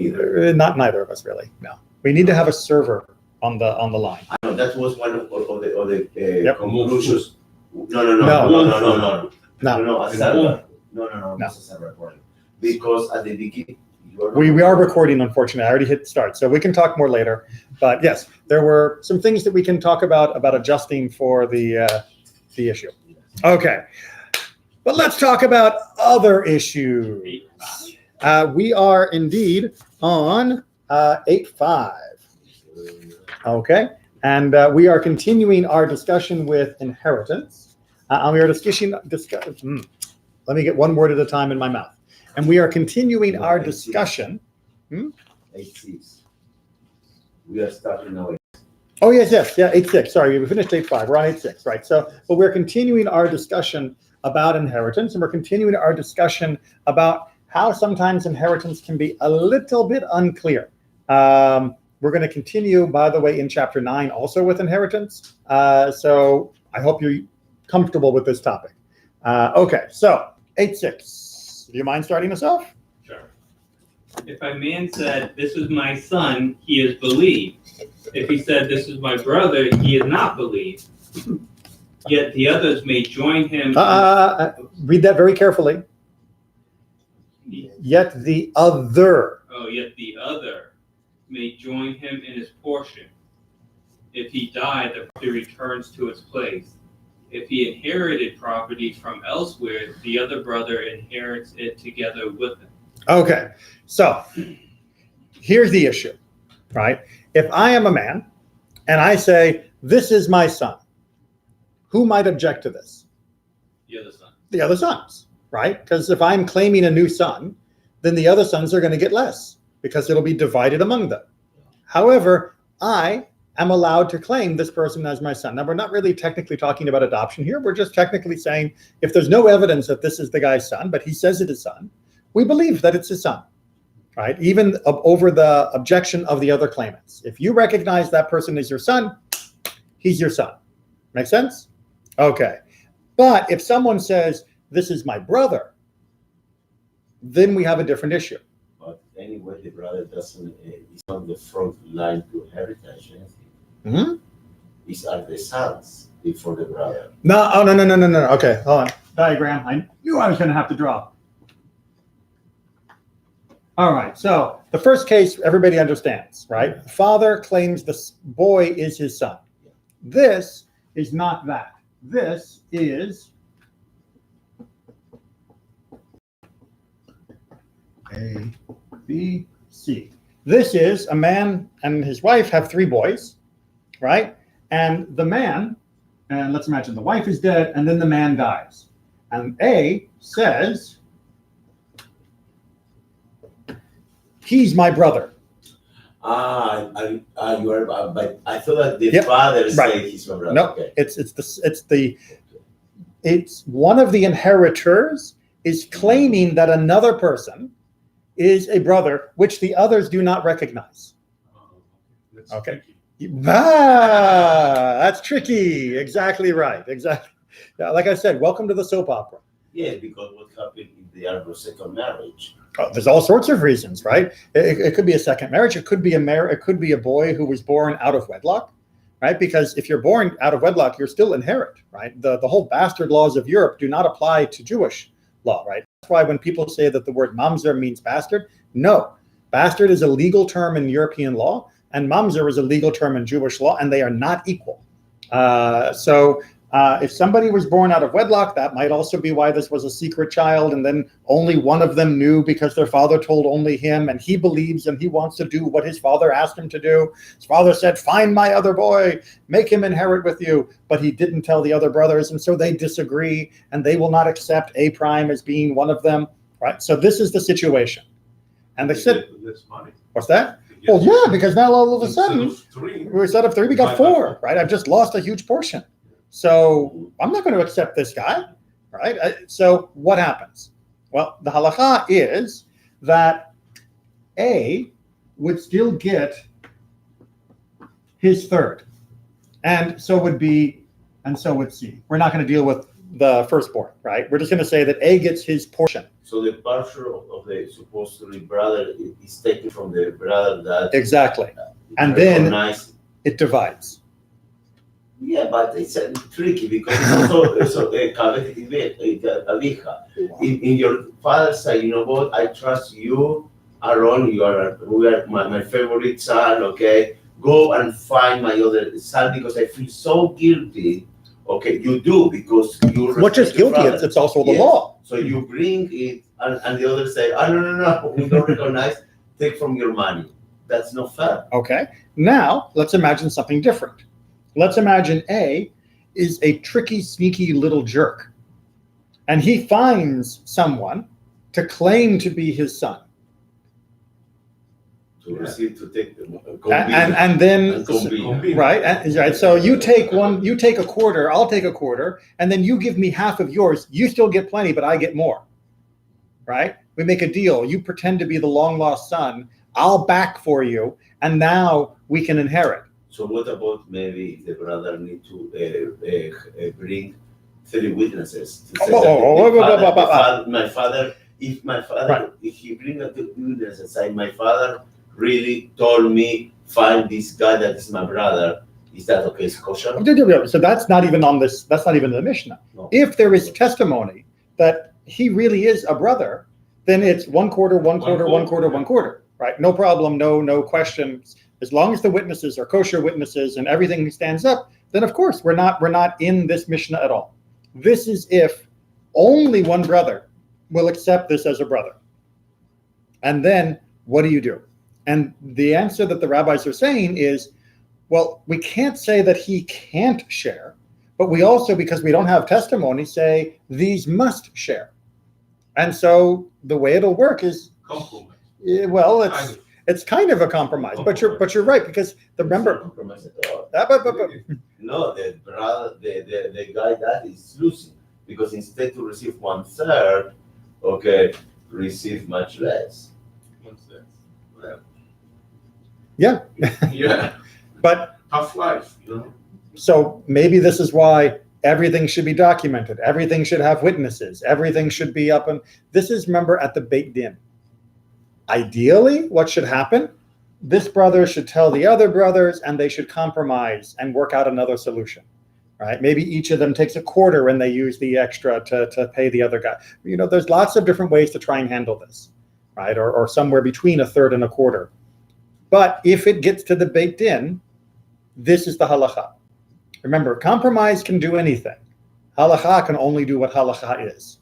either. Not neither of us really. No, we need to have a server on the line. I know that was one of the Yep. conclusions. No. A server. No. It's a server recording. Because at the beginning, we are recording, unfortunately. I already hit start, so we can talk more later. But yes, there were some things that we can talk about adjusting for the issue. Okay, but let's talk about other issues. We are indeed on 8.5. Okay, and we are continuing our discussion with inheritance. And we are let me get one word at a time in my mouth. And we are continuing our discussion. 8.6. We are starting now. Oh, yes. Yeah, 8.6. Sorry, we finished 8.5. We're on 8.6, right? So, but we're continuing our discussion about inheritance, and we're continuing our discussion about how sometimes inheritance can be a little bit unclear. We're going to continue, by the way, in chapter 9 also with inheritance. So I hope you're comfortable with this topic. Okay, so 8.6. Do you mind starting us off? Sure. If a man said, "This is my son," he is believed. If he said, "This is my brother," he is not believed. Yet the others may join him. Read that very carefully. Yet the other. Oh, yet the other may join him in his portion. If he died, the property returns to its place. If he inherited property from elsewhere, the other brother inherits it together with him. Okay, so here's the issue, right? If I am a man and I say, "This is my son," who might object to this? The other son. The other sons, right? Because if I'm claiming a new son, then the other sons are going to get less because it'll be divided among them. However, I am allowed to claim this person as my son. Now, we're not really technically talking about adoption here. We're just technically saying if there's no evidence that this is the guy's son, but he says it is son, we believe that it's his son, right? Even over the objection of the other claimants. If you recognize that person as your son, he's your son. Make sense? Okay. But if someone says, "This is my brother," then we have a different issue. But anyway, the brother doesn't, is on the front line to heritage. These are the sons before the brother. No. Okay, hold on. Diagram. I knew I was going to have to draw. All right, so the first case, everybody understands, right? The father claims the boy is his son. This is not that. This is A, B, C. This is a man and his wife have 3 boys, right? And the man, and let's imagine the wife is dead, and then the man dies. And A says, "He's my brother." You are, but I thought that the father said he's my brother. No, okay. It's one of the inheritors is claiming that another person is a brother, which the others do not recognize. Okay. That's tricky. Exactly right. Exactly. Yeah, like I said, welcome to the soap opera. Yeah, because what happened if they are a second marriage? There's all sorts of reasons, right? It could be a second marriage. It could be it could be a boy who was born out of wedlock, right? Because if you're born out of wedlock, you're still inherit, right? The whole bastard laws of Europe do not apply to Jewish law, right? That's why when people say that the word mamzer means bastard, no. Bastard is a legal term in European law, and mamzer is a legal term in Jewish law, and they are not equal. If somebody was born out of wedlock, that might also be why this was a secret child, and then only one of them knew because their father told only him, and he believes and he wants to do what his father asked him to do. His father said, "Find my other boy, make him inherit with you," but he didn't tell the other brothers, and so they disagree, and they will not accept A prime as being one of them, right? So this is the situation. And they said, what's that? Well, yeah, because now all of a sudden, instead of 3, we got 4, right? I've just lost a huge portion. So I'm not going to accept this guy, right? So what happens? Well, the halacha is that A would still get his third, and so would B, and so would C. We're not going to deal with the firstborn, right? We're just going to say that A gets his portion. So the Batra of the supposedly brother is taken from the brother that Exactly. And then recognized. it divides. Yeah, but it's tricky because it's also in your father's side. You know what? I trust you, Aaron. We are my favorite son. Okay, go and find my other son because I feel so guilty. Okay, you do because you. What just guilty? It's also the law. So you bring it, and the other say, "Oh no, we don't recognize. Take from your money." That's not fair. Okay. Now let's imagine something different. Let's imagine A is a tricky, sneaky little jerk, and he finds someone to claim to be his son. To take them, and then right. So you take a quarter, I'll take a quarter, and then you give me half of yours. You still get plenty, but I get more. Right? We make a deal. You pretend to be the long lost son. I'll back for you, and now we can inherit. So what about maybe the brother need to bring 3 witnesses to say my father, if he bring a 2 witnesses and say my father really told me find this guy that is my brother, is that okay? It's kosher? So that's not even on this. That's not even in the Mishnah. No. If there is testimony that he really is a brother, then it's 1 quarter, 1 quarter, 1 quarter, 1 quarter. Right? No problem. No questions. As long as the witnesses are kosher witnesses and everything stands up, then of course we're not in this Mishnah at all. This is if only one brother will accept this as a brother. And then what do you do? And the answer that the rabbis are saying is, well, we can't say that he can't share, but we also, because we don't have testimony, say these must share. And so the way it'll work is, well, it's kind of a compromise, but you're right, because remember. Compromise at all. No, the brother, the guy that is losing, because instead to receive 1/3, okay, receive much less. 1/6. Yeah. Yeah. But tough life, you know. So maybe this is why everything should be documented. Everything should have witnesses. Everything should be up. And this is, remember, at the Beit Din. Ideally, what should happen? This brother should tell the other brothers, and they should compromise and work out another solution, right? Maybe each of them takes a quarter and they use the extra to pay the other guy. You know, there's lots of different ways to try and handle this, right? Or somewhere between 1/3 and 1/4. But if it gets to the Beit Din, this is the halacha. Remember, compromise can do anything. Halacha can only do what halacha is.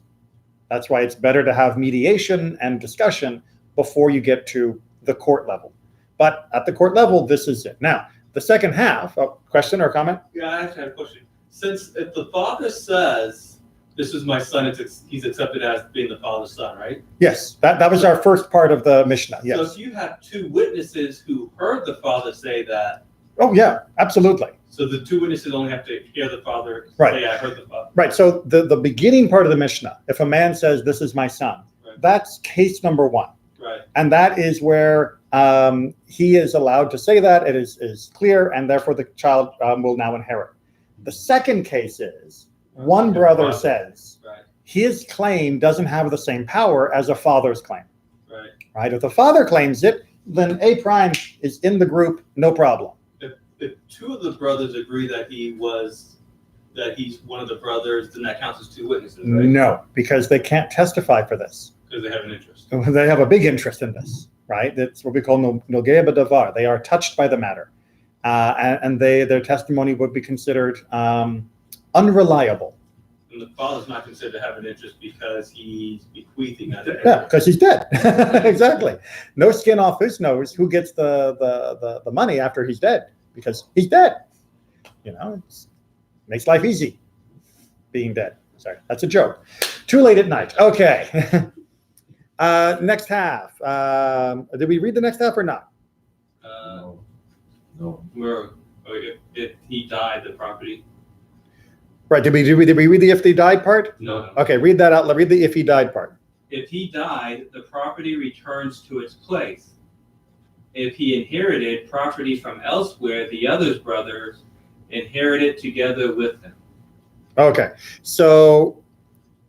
That's why it's better to have mediation and discussion before you get to the court level. But at the court level, this is it. Now, the second half, question or comment? Yeah, I actually have a question. Since if the father says, this is my son, he's accepted as being the father's son, right? Yes, that was our first part of the Mishnah, yes. So if you have 2 witnesses who heard the father say that. Oh, yeah, absolutely. So the 2 witnesses only have to hear the father say, I heard the father. Right, so the beginning part of the Mishnah, if a man says, this is my son, that's case number 1. Right. And that is where he is allowed to say that. It is clear, and therefore the child will now inherit. The second case is one brother says his claim doesn't have the same power as a father's claim. Right? If the father claims it, then A prime is in the group, no problem. If 2 of the brothers agree that he's one of the brothers, then that counts as 2 witnesses, right? No, because they can't testify for this. Because they have an interest. They have a big interest in this, right? That's what we call nogeh b'davar. They are touched by the matter, and their testimony would be considered unreliable. And the father's not considered to have an interest because he's bequeathing that. Yeah, because he's dead. Exactly. No skin off his nose. Who gets the money after he's dead? Because he's dead. You know, it makes life easy being dead. Sorry, that's a joke. Too late at night. Okay. Next half. Did we read the next half or not? No. If he died, the property. Right. Did we read the if they died part? No. Okay, read that out. Read the if he died part. If he died, the property returns to its place. If he inherited property from elsewhere, the other brothers inherit it together with him. Okay, so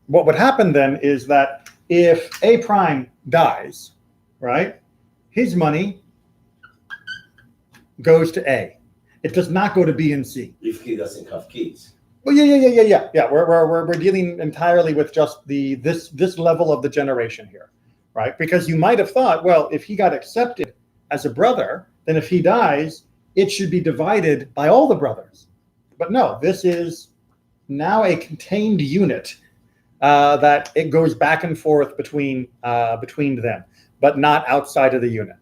what would happen then is that if A prime dies, right, his money goes to A. It does not go to B and C. If he doesn't have kids. Well, yeah. We're dealing entirely with just this level of the generation here, right? Because you might have thought, well, if he got accepted as a brother, then if he dies, it should be divided by all the brothers. But no, this is now a contained unit that it goes back and forth between them, but not outside of the unit.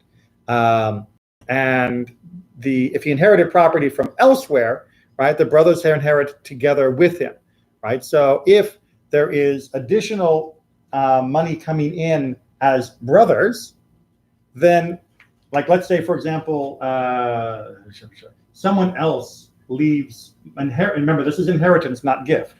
And if he inherited property from elsewhere, right, the brothers inherit together with him, right? So if there is additional money coming in as brothers, then, like, let's say, for example, someone else leaves remember, this is inheritance, not gift.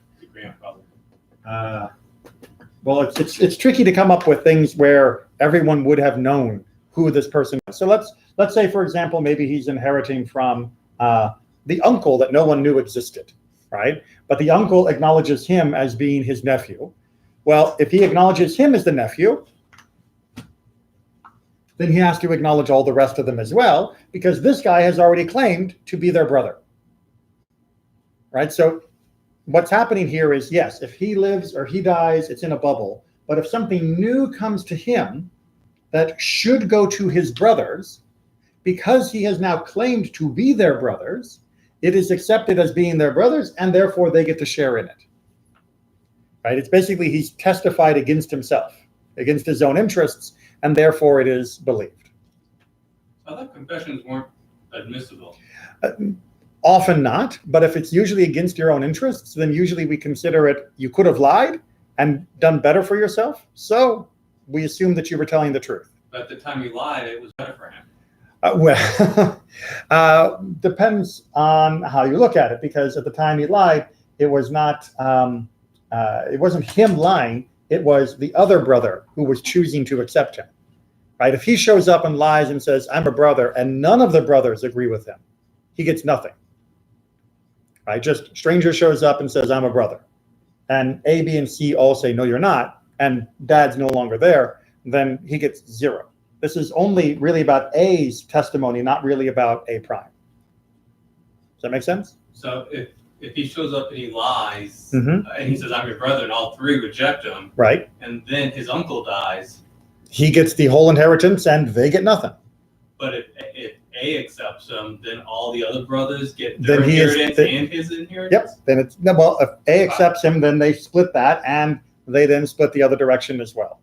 Well, it's tricky to come up with things where everyone would have known who this person is. So let's say, for example, maybe he's inheriting from the uncle that no one knew existed, right? But the uncle acknowledges him as being his nephew. Well, if he acknowledges him as the nephew, then he has to acknowledge all the rest of them as well, because this guy has already claimed to be their brother, right? So what's happening here is, yes, if he lives or he dies, it's in a bubble. But if something new comes to him that should go to his brothers, because he has now claimed to be their brothers, it is accepted as being their brothers, and therefore they get to share in it. Right? It's basically he's testified against himself, against his own interests, and therefore it is believed. I thought confessions weren't admissible. Often not, but if it's usually against your own interests, then usually we consider it, you could have lied and done better for yourself, so we assume that you were telling the truth. But at the time he lied, it was better for him. Depends on how you look at it, because at the time he lied, it was not, it wasn't him lying, it was the other brother who was choosing to accept him, right? If he shows up and lies and says, I'm a brother, and none of the brothers agree with him, he gets nothing, right? Just stranger shows up and says, I'm a brother, and A, B, and C all say, no, you're not, and dad's no longer there, then he gets zero. This is only really about A's testimony, not really about A prime. Does that make sense? So if he shows up and he lies, Mm-hmm. and he says, I'm your brother, and all three reject him, Right. and then his uncle dies. He gets the whole inheritance and they get nothing. But if A accepts him, then all the other brothers get their Then he is- inheritance and his inheritance? Yep. Then it's, well, if A accepts him, then they split that, and they then split the other direction as well.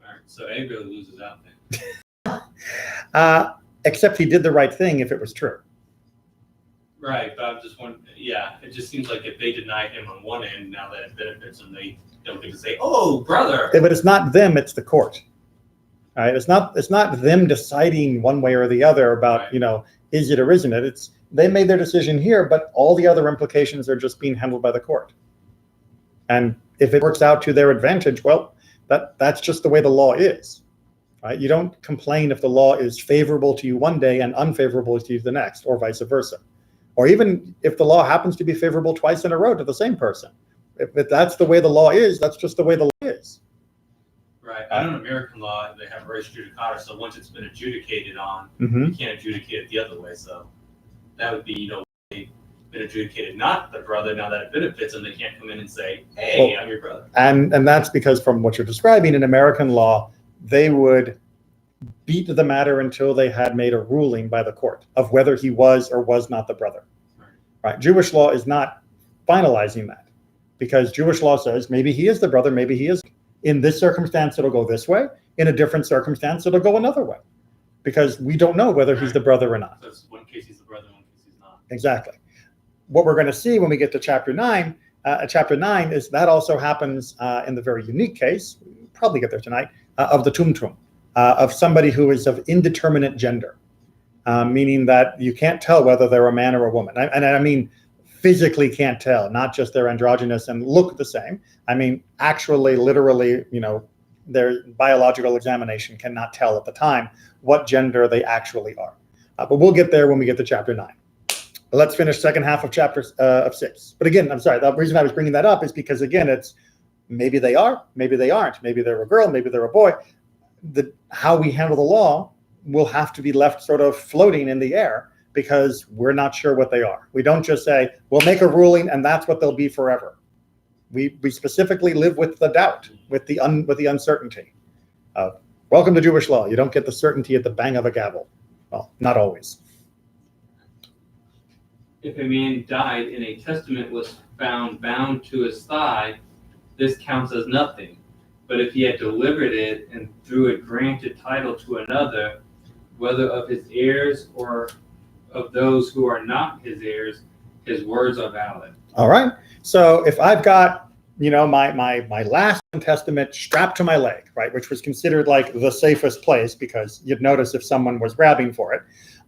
All right, so A really loses out then. Except he did the right thing if it was true. Right, but I'm just wondering, yeah, it just seems like if they deny him on one end, now that it benefits them, they don't get to say, oh, brother. But it's not them, it's the court. All right, it's not them deciding one way or the other about, Right. Is it or isn't it? It's they made their decision here, but all the other implications are just being handled by the court. And if it works out to their advantage, well, that's just the way the law is. Right? You don't complain if the law is favorable to you one day and unfavorable to you the next, or vice versa. Or even if the law happens to be favorable twice in a row to the same person. If that's the way the law is, that's just the way the law is. Right, I know in American law, they have res judicata, so once it's been adjudicated on, Mm-hmm. you can't adjudicate it the other way, so that would be, they've been adjudicated not the brother, now that it benefits them, they can't come in and say, hey, I'm your brother. And that's because from what you're describing in American law, they would beat the matter until they had made a ruling by the court of whether he was or was not the brother. Right? Jewish law is not finalizing that, because Jewish law says maybe he is the brother, maybe he isn't. In this circumstance, it'll go this way. In a different circumstance, it'll go another way, because we don't know whether he's the brother or not. So it's one case he's the brother, one case he's not. Exactly. What we're going to see when we get to chapter 9, is that also happens in the very unique case, we'll probably get there tonight, of the tumtum, of somebody who is of indeterminate gender, meaning that you can't tell whether they're a man or a woman. And I mean physically can't tell, not just they're androgynous and look the same. I mean, actually, literally, their biological examination cannot tell at the time what gender they actually are. But we'll get there when we get to chapter 9. let's finish second half of chapter of 6. But again, I'm sorry. The reason I was bringing that up is because, again, it's maybe they are, maybe they aren't. Maybe they're a girl, maybe they're a boy. How we handle the law will have to be left sort of floating in the air because we're not sure what they are. We don't just say, we'll make a ruling and that's what they'll be forever. We specifically live with the doubt, with the uncertainty. Welcome to Jewish law. You don't get the certainty at the bang of a gavel. Well, not always. If a man died and a testament was found bound to his thigh, this counts as nothing. But if he had delivered it and through it granted title to another, whether of his heirs or of those who are not his heirs, his words are valid. All right. So if I've got, my last testament strapped to my leg, right, which was considered like the safest place because you'd notice if someone was grabbing for it.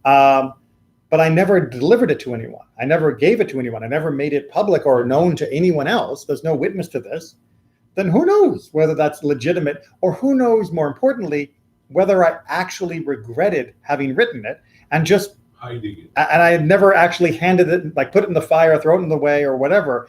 But I never delivered it to anyone. I never gave it to anyone. I never made it public or known to anyone else. There's no witness to this. Then who knows whether that's legitimate, or who knows, more importantly, whether I actually regretted having written it and just hiding it. And I had never actually handed it, like put it in the fire, throw it in the way or whatever.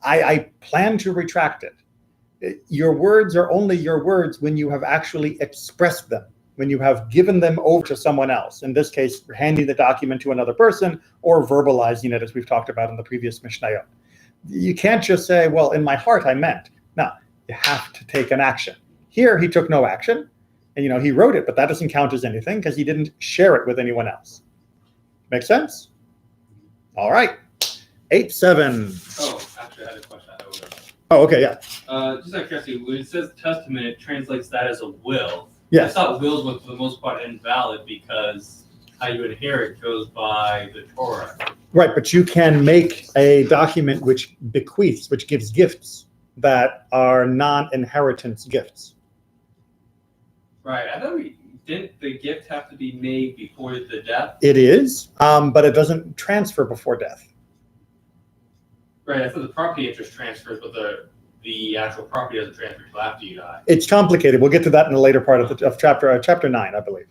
I plan to retract it. Your words are only your words when you have actually expressed them, when you have given them over to someone else. In this case, handing the document to another person or verbalizing it, as we've talked about in the previous Mishnah. You can't just say, well, in my heart I meant. No, you have to take an action. Here, he took no action. And, he wrote it, but that doesn't count as anything because he didn't share it with anyone else. Make sense? All right. 8-7. Oh, actually, I had a question. Oh, okay, yeah. Just out of curiosity, when it says testament, it translates that as a will. Yes. I thought wills were, for the most part, invalid because how you inherit goes by the Torah. Right, but you can make a document which bequeaths, which gives gifts that are non-inheritance gifts. Right. I thought didn't the gift have to be made before the death? It is, but it doesn't transfer before death. Right. I thought the property interest transfers, but the actual property doesn't transfer until after you die. It's complicated. We'll get to that in the later part of chapter 9, I believe.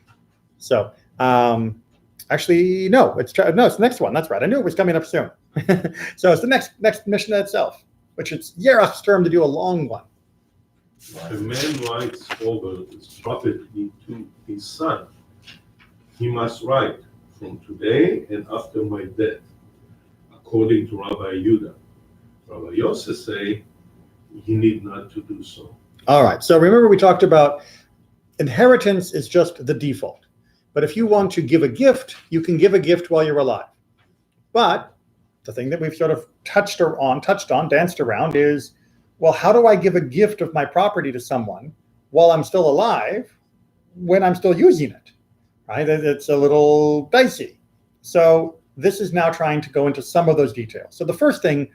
So, actually, no, it's the next one. That's right. I knew it was coming up soon. So it's the next Mishnah itself, which it's Yerach's term to do a long one. If a man writes over his property to his son, he must write from today and after my death, according to Rabbi Yehuda. Rabbi Yosef say he need not to do so. All right. So remember we talked about inheritance is just the default. But if you want to give a gift, you can give a gift while you're alive. But the thing that we've sort of touched on, danced around is, well, how do I give a gift of my property to someone while I'm still alive when I'm still using it? Right? It's a little dicey. So this is now trying to go into some of those details. So the first thing,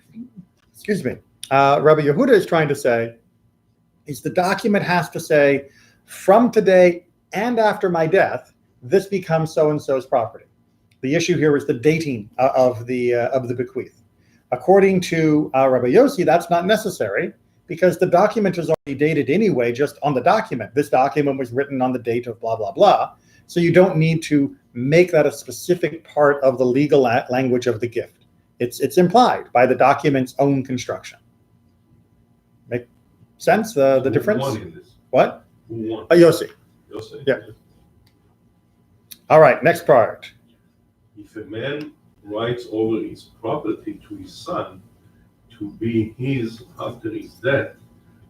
Rabbi Yehuda is trying to say is the document has to say, from today and after my death, this becomes so-and-so's property. The issue here is the dating of the bequeath. According to Rabbi Yossi, that's not necessary because the document is already dated anyway, just on the document. This document was written on the date of blah, blah, blah. So you don't need to make that a specific part of the legal language of the gift. It's implied by the document's own construction. Make sense, the difference? Who won in this? What? Who won? Yossi. Yosef? Yeah. All right, next part. If a man writes over his property to his son to be his after his death,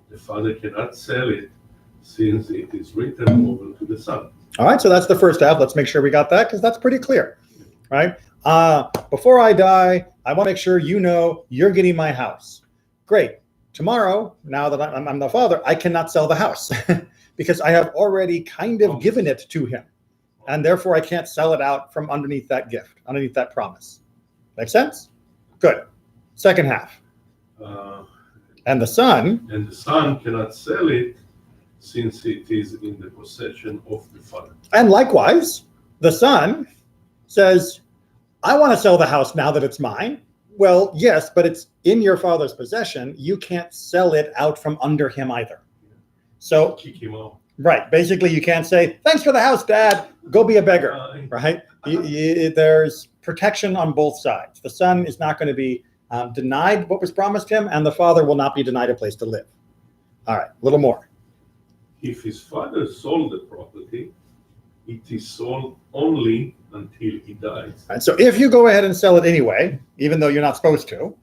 the father cannot sell it since it is written over to the son. All right, so that's the first half. Let's make sure we got that because that's pretty clear, right? Before I die, I want to make sure you know you're getting my house. Great. Tomorrow, now that I'm the father, I cannot sell the house because I have already kind of given it to him. And therefore, I can't sell it out from underneath that gift, underneath that promise. Make sense? Good. Second half. And the son. And the son cannot sell it since it is in the possession of the father. And likewise, the son says, I want to sell the house now that it's mine. Well, yes, but it's in your father's possession. You can't sell it out from under him either. So Kick him out. Right. Basically, you can't say, thanks for the house, Dad. Go be a beggar. Right. There's protection on both sides. The son is not going to be denied what was promised him, and the father will not be denied a place to live. All right, a little more. If his father sold the property, it is sold only until he dies. All right, so if you go ahead and sell it anyway, even though you're not supposed to,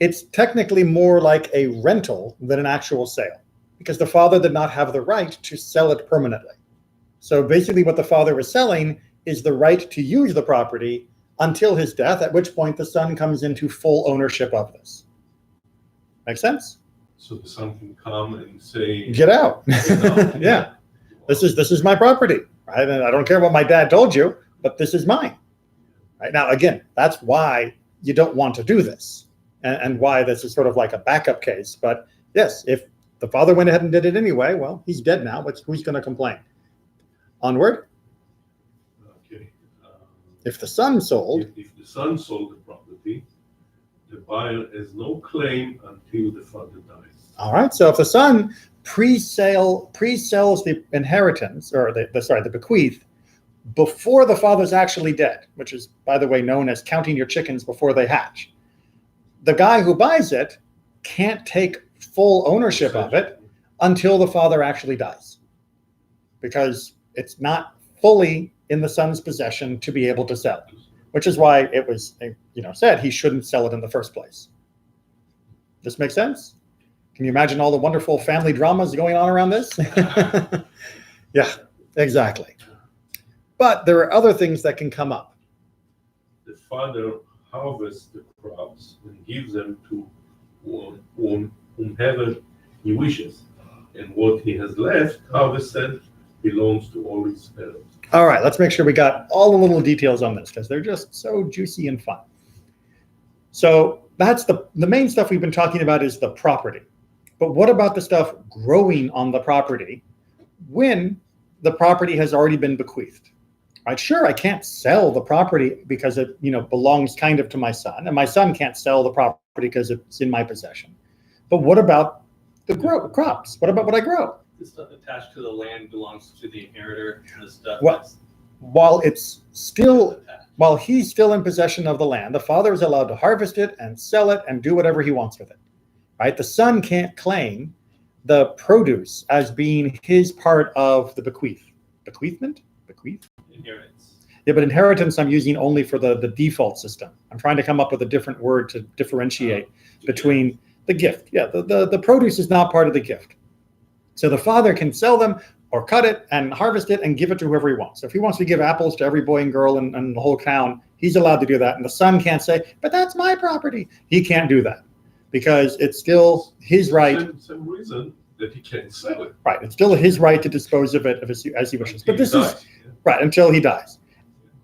it's technically more like a rental than an actual sale, because the father did not have the right to sell it permanently. So basically what the father is selling is the right to use the property until his death, at which point the son comes into full ownership of this. Make sense? So the son can come and say, Get out. "No." Yeah. This is my property. Right? And I don't care what my dad told you, but this is mine. Right? Now, again, that's why you don't want to do this, and why this is sort of like a backup case. But yes, if the father went ahead and did it anyway, well, he's dead now. Who's going to complain? Onward. Okay. If the son sold, If the son sold the property, the buyer has no claim until the father dies. all right. So if the son pre-sells the inheritance, or the bequeath, before the father's actually dead, which is, by the way, known as counting your chickens before they hatch, the guy who buys it can't take full ownership of it until the father actually dies, because it's not fully in the son's possession to be able to sell it, which is why it was said he shouldn't sell it in the first place. This makes sense? Can you imagine all the wonderful family dramas going on around this? Yeah, exactly. But there are other things that can come up. The father harvests the crops and gives them to whomever he wishes, and what he has left harvested belongs to all his fellows. All right, let's make sure we got all the little details on this, because they're just so juicy and fun. So that's the main stuff we've been talking about is the property. But what about the stuff growing on the property when the property has already been bequeathed? Right? Sure, I can't sell the property because it belongs kind of to my son, and my son can't sell the property because it's in my possession. But what about the crops? What about what I grow? The stuff attached to the land belongs to the inheritor, and the stuff Well, that's while attached. while he's still in possession of the land, the father is allowed to harvest it and sell it and do whatever he wants with it. Right? The son can't claim the produce as being his part of the bequeath. Bequeathment? Bequeath? Inheritance. Yeah, but inheritance I'm using only for the default system. I'm trying to come up with a different word to differentiate between the gift. Yeah, the produce is not part of the gift. So the father can sell them or cut it and harvest it and give it to whoever he wants. So if he wants to give apples to every boy and girl in the whole town, he's allowed to do that. And the son can't say, but that's my property. He can't do that because it's still his right. Same reason that he can't sell it. Right. It's still his right to dispose of it as he wishes. But this is right until he dies.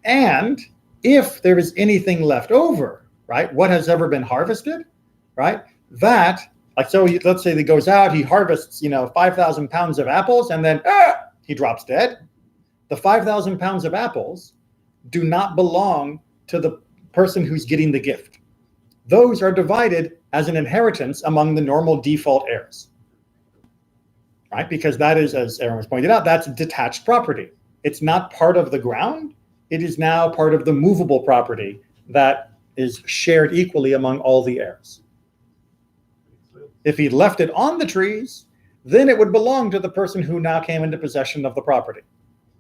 And if there is anything left over, right, what has ever been harvested, right, that, like, so let's say he goes out, he harvests, 5,000 pounds of apples, and then he drops dead. The 5,000 pounds of apples do not belong to the person who's getting the gift. Those are divided as an inheritance among the normal default heirs, right? Because that is, as Aaron was pointed out, that's detached property. It's not part of the ground. It is now part of the movable property that is shared equally among all the heirs. If he left it on the trees, then it would belong to the person who now came into possession of the property.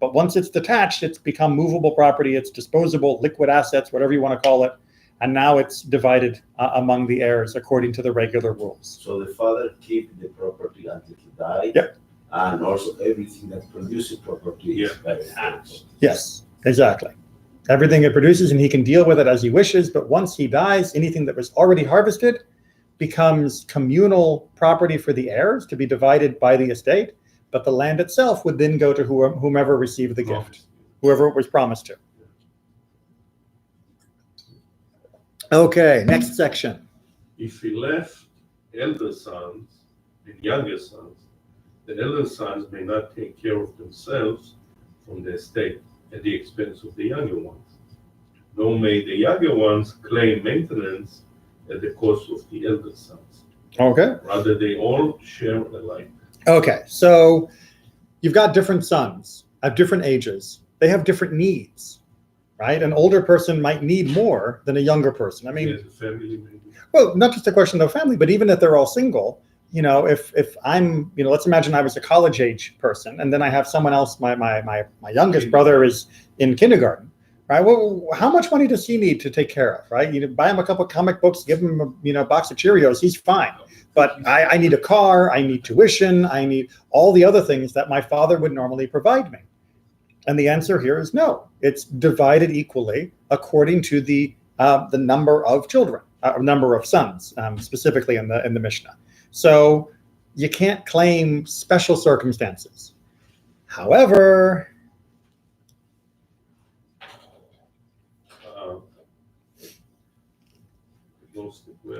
But once it's detached, it's become movable property, it's disposable, liquid assets, whatever you want to call it, and now it's divided among the heirs according to the regular rules. So the father keeps the property until he died. Yep. And also everything that produces property is by the house. Yes, exactly. Everything it produces, and he can deal with it as he wishes, but once he dies, anything that was already harvested becomes communal property for the heirs to be divided by the estate, but the land itself would then go to whomever received the gift, whoever it was promised to. Okay, next section. If he left elder sons and younger sons, the elder sons may not take care of themselves from the estate at the expense of the younger ones, nor may the younger ones claim maintenance at the cost of the elder sons. Okay. Rather, they all share alike. Okay, so you've got different sons of different ages. They have different needs. right? An older person might need more than a younger person. I mean, As a family, maybe. well, not just a question of family, but even if they're all single, if I'm, let's imagine I was a college age person, and then I have someone else, my youngest brother is in kindergarten, right? Well, how much money does he need to take care of, right? You buy him a couple of comic books, give him a box of Cheerios, he's fine. But I need a car, I need tuition, I need all the other things that my father would normally provide me. And the answer here is no. It's divided equally according to the number of children, number of sons, specifically in the Mishnah. So you can't claim special circumstances. However,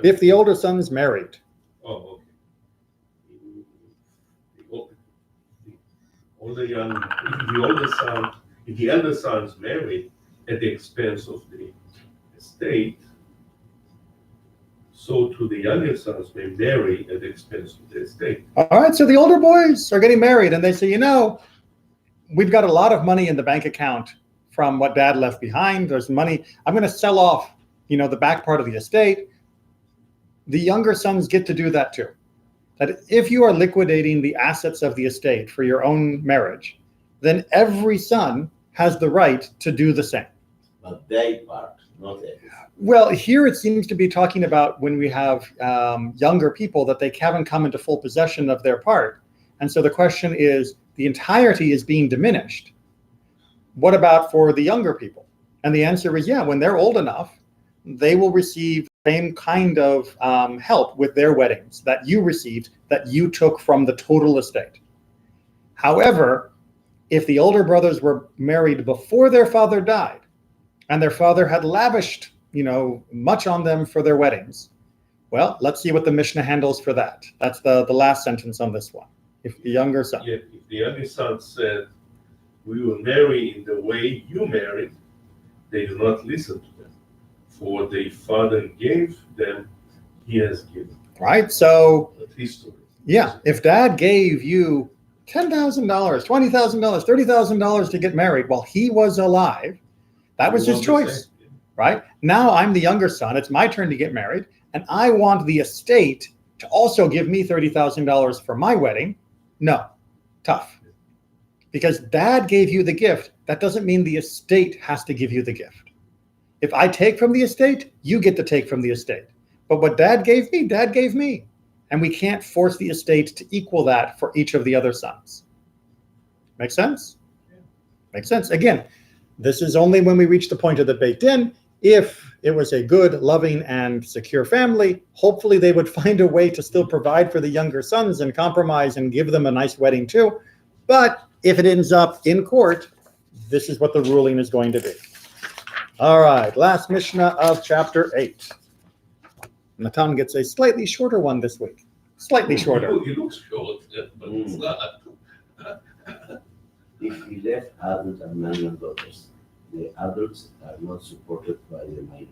if the older son's married, oh, okay. If the elder son's married at the expense of the estate, so too the younger sons may marry at the expense of the estate. All right, so the older boys are getting married, and they say, we've got a lot of money in the bank account from what dad left behind. There's money. I'm going to sell off, the back part of the estate. The younger sons get to do that too. That if you are liquidating the assets of the estate for your own marriage, then every son has the right to do the same. But they part, not every. Well, here it seems to be talking about when we have younger people that they haven't come into full possession of their part. And so the question is, the entirety is being diminished. What about for the younger people? And the answer is, when they're old enough, they will receive the same kind of help with their weddings that you received, that you took from the total estate. However, if the older brothers were married before their father died, and their father had lavished much on them for their weddings. Well, let's see what the Mishnah handles for that. That's the last sentence on this one. If the younger son. If the younger son said, we will marry in the way you married, they do not listen to them. For what their father gave them, he has given. Right, so, history. If dad gave you $10,000, $20,000, $30,000 to get married while he was alive, that was his choice. Right? Now I'm the younger son. It's my turn to get married. And I want the estate to also give me $30,000 for my wedding. No, tough. Because dad gave you the gift, that doesn't mean the estate has to give you the gift. If I take from the estate, you get to take from the estate. But what dad gave me. And we can't force the estate to equal that for each of the other sons. Make sense? Makes sense. Again, this is only when we reach the point of the Beit Din. If it was a good, loving, and secure family, hopefully they would find a way to still provide for the younger sons and compromise and give them a nice wedding too. But if it ends up in court, this is what the ruling is going to be. All right, last Mishnah of chapter 8. Natan gets a slightly shorter one this week. Slightly shorter. He looks short, but it's not. If he left adult and minor daughters, the adults are not supported by the minors,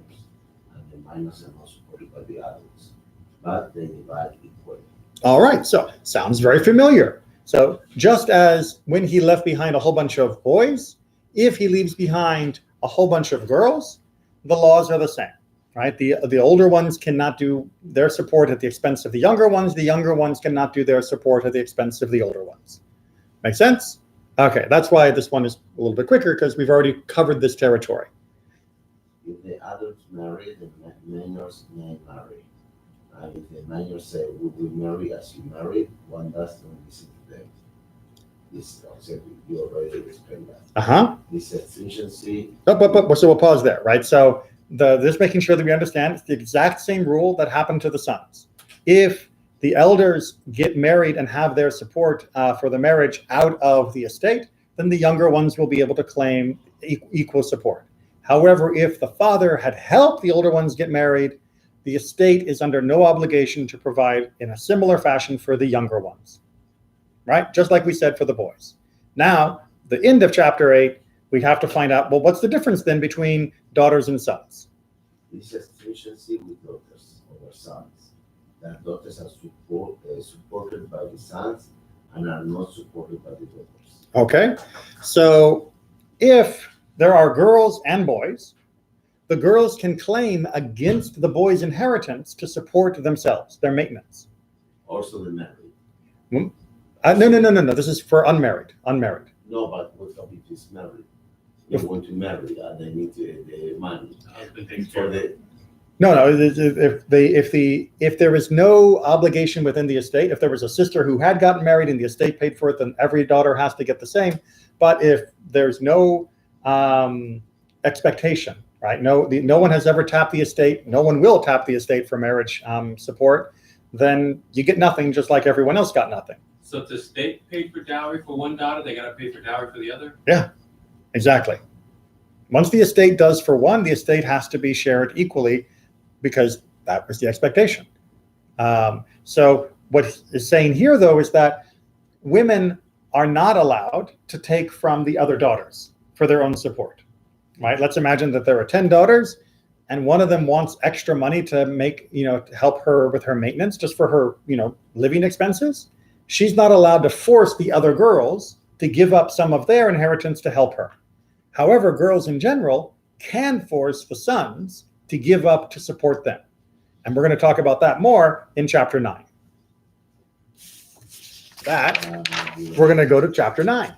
and the minors are not supported by the adults, but they divide equally. All right, so sounds very familiar. So just as when he left behind a whole bunch of boys, if he leaves behind a whole bunch of girls, the laws are the same, right? The older ones cannot do their support at the expense of the younger ones cannot do their support at the expense of the older ones. Make sense? Okay, that's why this one is a little bit quicker, because we've already covered this territory. If the adults marry, the minors may marry. And if the minors say, we will marry as you married, one does not listen to them. This concept, you already explained that. This efficiency. So we'll pause there, right? So this making sure that we understand it's the exact same rule that happened to the sons. If the elders get married and have their support for the marriage out of the estate, then the younger ones will be able to claim equal support. However, if the father had helped the older ones get married, the estate is under no obligation to provide in a similar fashion for the younger ones, right? Just like we said for the boys. Now, the end of chapter 8, we have to find out, well, what's the difference then between daughters and sons? This is efficiency with daughters over sons. That daughters are supported by the sons and are not supported by the daughters. Okay, so if there are girls and boys. The girls can claim against the boys' inheritance to support themselves, their maintenance. Also the married. No. This is for unmarried. Unmarried. No, but what if it is married? They want to marry and they need the money. Husband takes For care of it. the, No. If there is no obligation within the estate, if there was a sister who had gotten married and the estate paid for it, then every daughter has to get the same. But if there's no expectation, right? No one has ever tapped the estate. No one will tap the estate for marriage support. Then you get nothing, just like everyone else got nothing. So if the state paid for dowry for one daughter, they got to pay for dowry for the other? Yeah, exactly. Once the estate does for one, the estate has to be shared equally because that was the expectation. So what is saying here, though, is that women are not allowed to take from the other daughters for their own support, right? Let's imagine that there are 10 daughters and one of them wants extra money to make, to help her with her maintenance, just for her, living expenses. She's not allowed to force the other girls to give up some of their inheritance to help her. However, girls in general can force the sons to give up to support them. And we're going to talk about that more in chapter 9. We're going to go to chapter 9.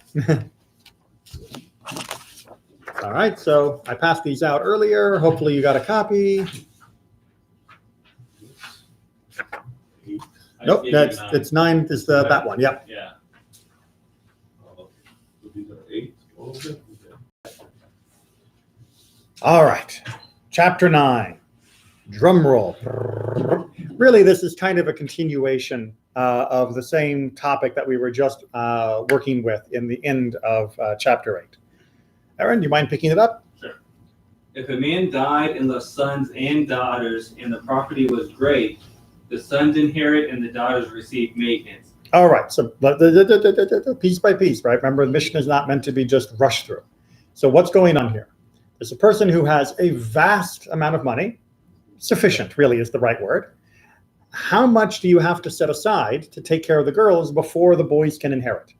All right, so I passed these out earlier. Hopefully you got a copy. Nope, it's 9 is that one. Yep. Yeah. These are 8. Okay. All right, chapter 9, drum roll. Really, this is kind of a continuation of the same topic that we were just working with in the end of chapter 8. Aaron, do you mind picking it up? Sure. If a man died and left sons and daughters and the property was great, the sons inherit and the daughters receive maintenance. All right, so piece by piece, right? Remember, the Mishnah is not meant to be just rushed through. So what's going on here? There's a person who has a vast amount of money. Sufficient, really, is the right word. How much do you have to set aside to take care of the girls before the boys can inherit?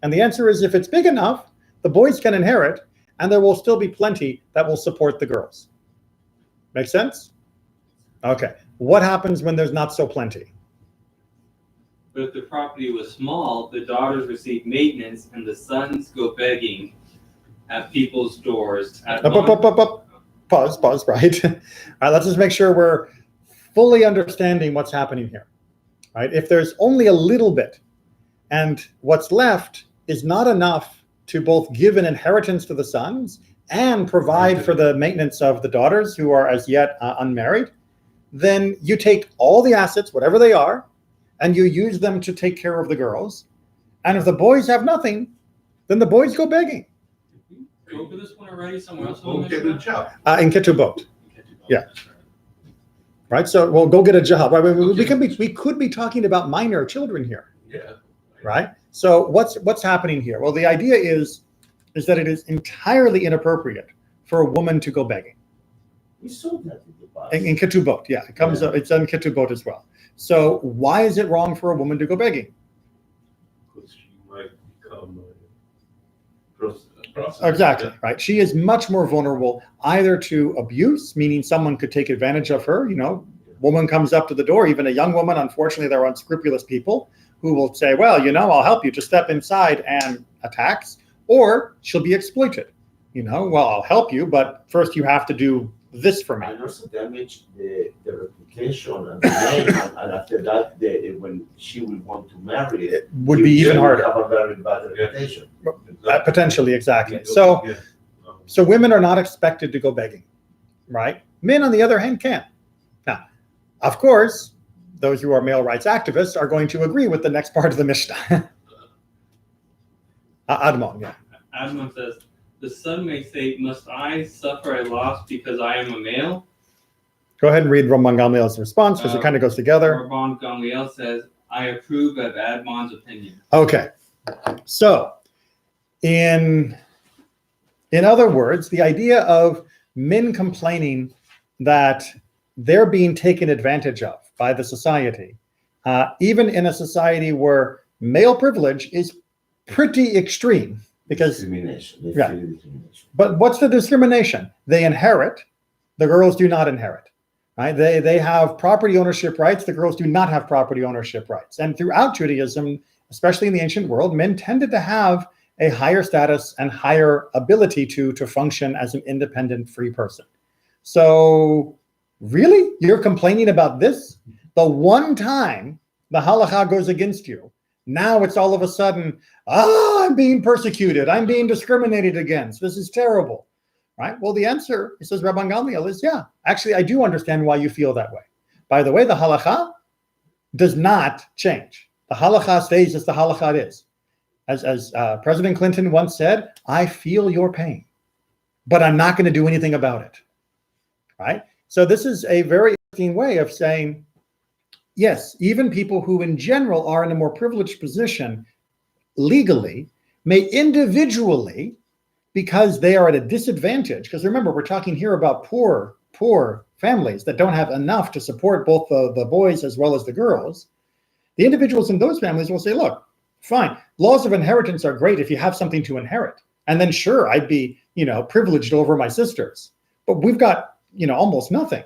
And the answer is, if it's big enough, the boys can inherit, and there will still be plenty that will support the girls. Make sense? Okay. What happens when there's not so plenty? But if the property was small, the daughters receive maintenance and the sons go begging at people's doors. Pause, right? All right, let's just make sure we're fully understanding what's happening here. Right? If there's only a little bit and what's left is not enough to both give an inheritance to the sons and provide for the maintenance of the daughters who are as yet unmarried, then you take all the assets, whatever they are, and you use them to take care of the girls. And if the boys have nothing, then the boys go begging. Go over this one already somewhere else? Go get a job. In Ketubot. Yeah. Right, so we'll go get a job. I mean, we could be talking about minor children here. Yeah. Right? So what's happening here? Well, the idea is that it is entirely inappropriate for a woman to go begging. we saw that in the past. In Ketubot, yeah, it comes up. It's on Ketubot as well. So why is it wrong for a woman to go begging? Because she might become a prostitute. Exactly, right. She is much more vulnerable either to abuse, meaning someone could take advantage of her. You know, woman comes up to the door, even a young woman. Unfortunately, there are unscrupulous people who will say, well, you know, I'll help you. Just step inside and attacks. Or she'll be exploited. You know, well, I'll help you, but first you have to do this for me. And also damage the reputation and the name, and after that, when she will want to marry, It would be even harder. Have a very bad reputation. Potentially, exactly. So women are not expected to go begging, right? Men, on the other hand, can. Now, of course, those who are male rights activists are going to agree with the next part of the Mishnah. Admon, yeah. Admon says, the son may say, must I suffer a loss because I am a male? Go ahead and read Rabban Gamliel's response because it kind of goes together. Rabban Gamliel says, I approve of Admon's opinion. Okay. So, in other words, the idea of men complaining that they're being taken advantage of by the society, even in a society where male privilege is pretty extreme, because discrimination. They Yeah. feel discrimination. but what's the discrimination? They inherit, the girls do not inherit. Right? They have property ownership rights, the girls do not have property ownership rights. And throughout Judaism, especially in the ancient world, men tended to have a higher status and higher ability to function as an independent, free person. So really, you're complaining about this? The one time the halakha goes against you, now it's all of a sudden, I'm being persecuted, I'm being discriminated against, this is terrible. Right? Well, the answer, it says Rabban Gamliel, is yeah, actually, I do understand why you feel that way. By the way, the halakha does not change. The halakha stays as the halakha is. As President Clinton once said, I feel your pain, but I'm not going to do anything about it. Right? So this is a very interesting way of saying, yes, even people who in general are in a more privileged position legally may individually, because they are at a disadvantage, because remember, we're talking here about poor families that don't have enough to support both the boys as well as the girls. The individuals in those families will say, look, fine, laws of inheritance are great if you have something to inherit. And then sure, I'd be, privileged over my sisters. But we've got, almost nothing.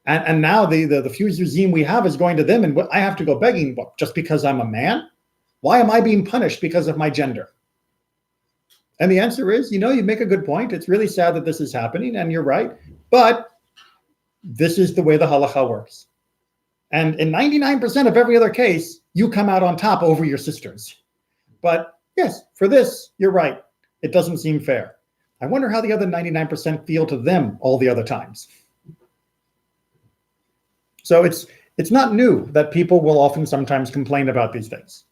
And now the few regime we have is going to them, and I have to go begging just because I'm a man? Why am I being punished because of my gender? And the answer is, you make a good point. It's really sad that this is happening, and you're right. But this is the way the halakha works. And in 99% of every other case, you come out on top over your sisters. But yes, for this, you're right. It doesn't seem fair. I wonder how the other 99% feel to them all the other times. So it's not new that people will often sometimes complain about these things.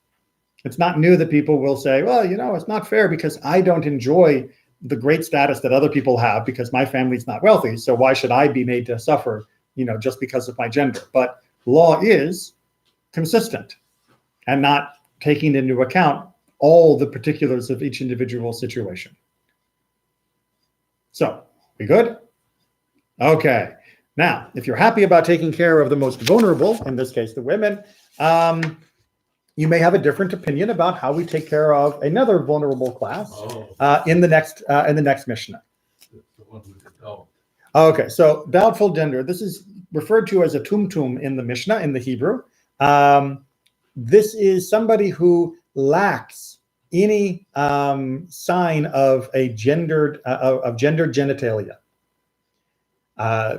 It's not new that people will say, well, it's not fair because I don't enjoy the great status that other people have because my family's not wealthy. So why should I be made to suffer, just because of my gender? But law is consistent and not taking into account all the particulars of each individual situation. So, we good? Okay. Now, if you're happy about taking care of the most vulnerable, in this case, the women, you may have a different opinion about how we take care of another vulnerable class in the next Mishnah. The one with the doubt. Okay, so doubtful gender. This is referred to as a tumtum in the Mishnah, in the Hebrew. This is somebody who lacks any sign of a gendered genitalia.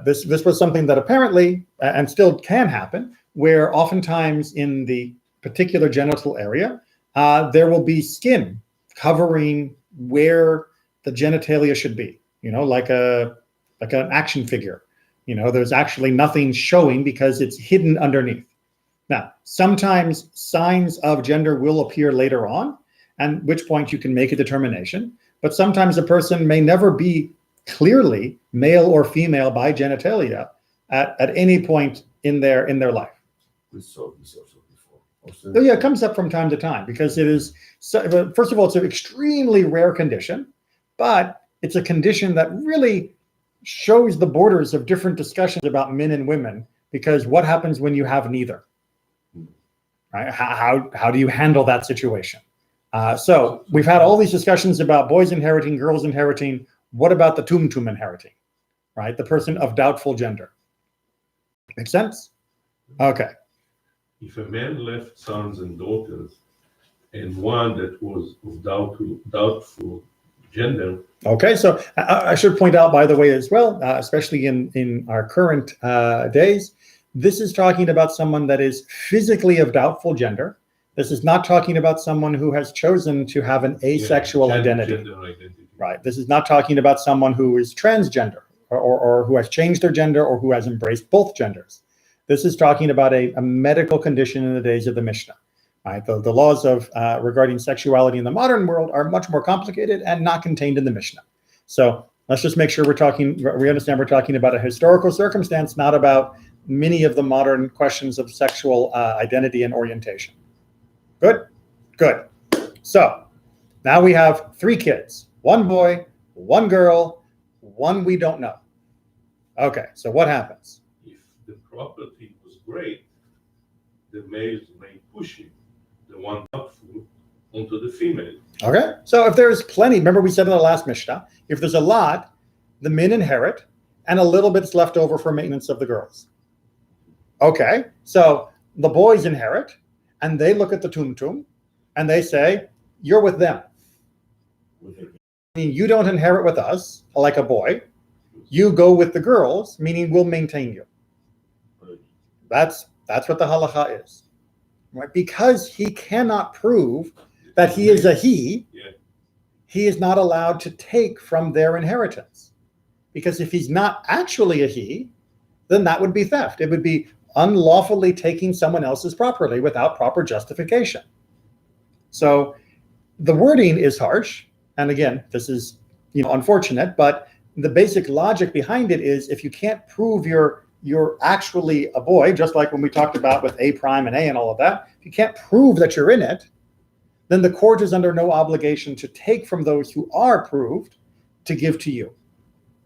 This was something that apparently, and still can happen, where oftentimes in the particular genital area, there will be skin covering where the genitalia should be, like an action figure. There's actually nothing showing because it's hidden underneath. Now, sometimes signs of gender will appear later on, at which point you can make a determination, but sometimes a person may never be clearly male or female by genitalia at any point in their life. We saw this also before. So yeah, it comes up from time to time because it is, first of all, it's an extremely rare condition, but it's a condition that really shows the borders of different discussions about men and women, because what happens when you have neither? Right? How do you handle that situation? So we've had all these discussions about boys inheriting, girls inheriting. What about the tumtum inheriting? Right? The person of doubtful gender. Make sense? Okay. If a man left sons and daughters, and one that was of doubtful gender. Okay, so I should point out, by the way, as well, especially in our current days, this is talking about someone that is physically of doubtful gender. This is not talking about someone who has chosen to have an asexual identity. Gender identity. Right. This is not talking about someone who is transgender or who has changed their gender or who has embraced both genders. This is talking about a medical condition in the days of the Mishnah. Right? The laws of regarding sexuality in the modern world are much more complicated and not contained in the Mishnah. So let's just make sure we understand we're talking about a historical circumstance, not about many of the modern questions of sexual identity and orientation. Good? Good. So now we have 3 kids, 1 boy, 1 girl, 1 we don't know. Okay, so what happens? If the property was great, the males may push him. The one doubtful onto the female. Okay. So if there's plenty, remember we said in the last Mishnah, if there's a lot, the men inherit and a little bit's left over for maintenance of the girls. Okay. So the boys inherit and they look at the tumtum and they say, you're with them. Meaning you don't inherit with us like a boy. You go with the girls, meaning we'll maintain you. That's what the halacha is. Right? Because he cannot prove that he is a he, he is not allowed to take from their inheritance. Because if he's not actually a he, then that would be theft. It would be unlawfully taking someone else's property without proper justification. So the wording is harsh. And again, this is unfortunate, but the basic logic behind it is if you can't prove you're actually a boy, just like when we talked about with A prime and A and all of that, if you can't prove that you're in it, then the court is under no obligation to take from those who are proved to give to you.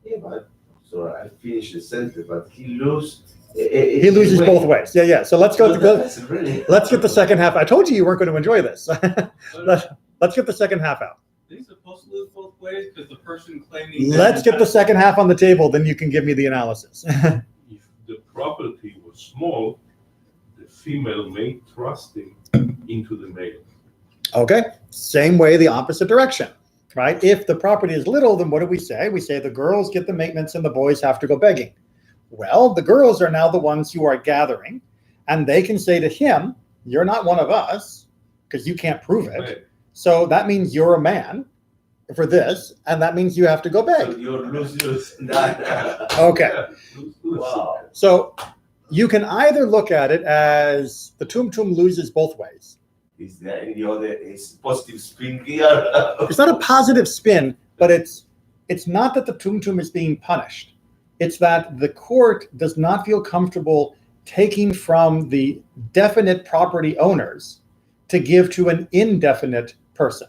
Yeah, but so I finished the sentence, but he loses. He loses both ways. Yeah. So let's go. Let's get the second half. I told you weren't going to enjoy this. Let's get the second half out. Are they supposed to lose both ways? Because the person claiming. Let's get the second half on the table, then you can give me the analysis. If the property was small, the female may trust him into the male. Okay. Same way, the opposite direction, right? If the property is little, then what do we say? We say the girls get the maintenance and the boys have to go begging. Well, the girls are now the ones who are gathering, and they can say to him, you're not one of us because you can't prove it. Right. So that means you're a man for this, and that means you have to go beg. So you're lose. Okay. Wow. So you can either look at it as the tumtum loses both ways. Is there any other positive spin here? It's not a positive spin, but it's not that the tumtum is being punished. It's that the court does not feel comfortable taking from the definite property owners to give to an indefinite person.